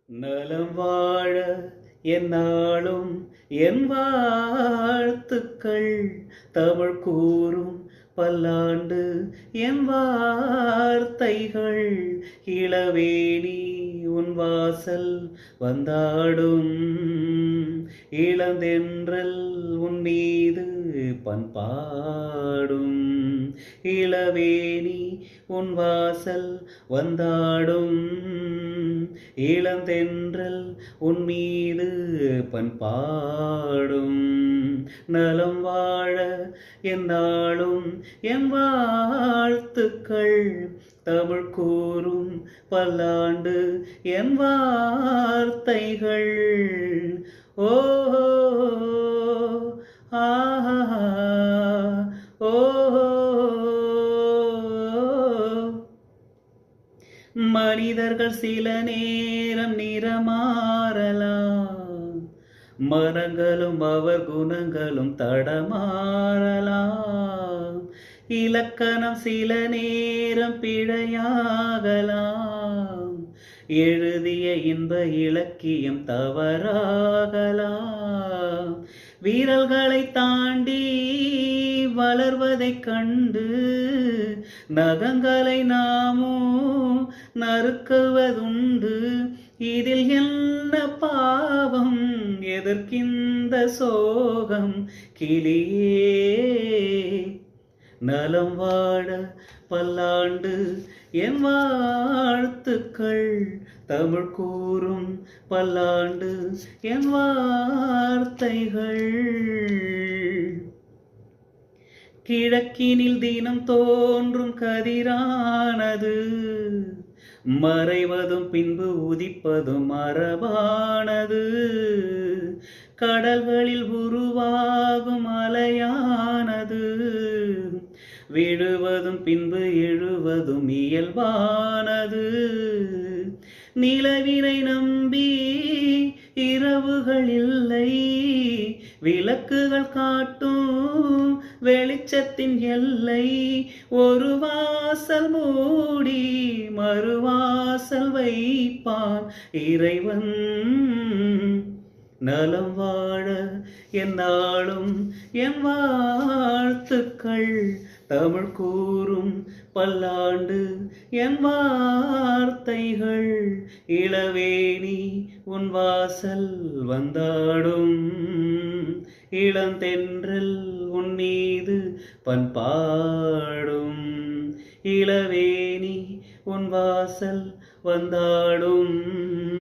நலம் வாழ எந்நாளும் என் வாழ்த்துக்கள் தமிழ் கூறும் பல்லாண்டு என் வார்த்தைகள் இளவேணி உன் வாசல் வந்தாடும் இளந்தென்றல் உன் மீது பண்பாடும் இளவேணி உன் வாசல் வந்தாடும் இளந்தென்றல் உன் மீது பண்பாடும் நலம் வாழ எந்நாளும் என் வாழ்த்துக்கள் தமிழ் கூறும் பல்லாண்டு என் வார்த்தைகள் ஓ ஆஹா ஓ மனிதர்கள் சில நேரம் நிறமாறலாம், மரங்களும் அவர் குணங்களும் தடமாறலாம். இலக்கணம் சில நேரம் பிழையாகலாம், எழுதிய இன்ப இலக்கியம் தவறாகலாம். வீரல்களை தாண்டி வளர்வதைக் கண்டு நகங்களை நாமும் நறுக்குவதுண்டு. இதில் என்ன பாவம், எதற்கிந்த சோகம்? கிளியே நலம் வாழ பல்லாண்டு என் வாழ்த்துக்கள் தமிழ் கூறும் பல்லாண்டு என் வார்த்தைகள். கிழக்கினில் தினம் தோன்றும் கதிரானது மறைவதும் பின்பு உதிப்பதும் மரபானது. கடல்களில் உருவாகும் அலையானது விழுவதும் பின்பு எழுவதும் இயல்பானது. நிலவினை நம்பி இரவுகள் இல்லை, விளக்குகள் காட்டும் வெளிச்சத்தின் எல்லை. ஒரு வாசல் மூடி மறுவாசல் வைப்பான் இறைவன். நலம் வாழ எந்நாளும் என் வாழ்த்துக்கள் தமிழ் கூறும் பல்லாண்டு என் வார்த்தைகள். இளவேணி உன் வாசல் வந்தாடும், இளந்தென்றல் உன் மீது பண்பாடும். இளவேணி உன் வாசல் வந்தாடும்.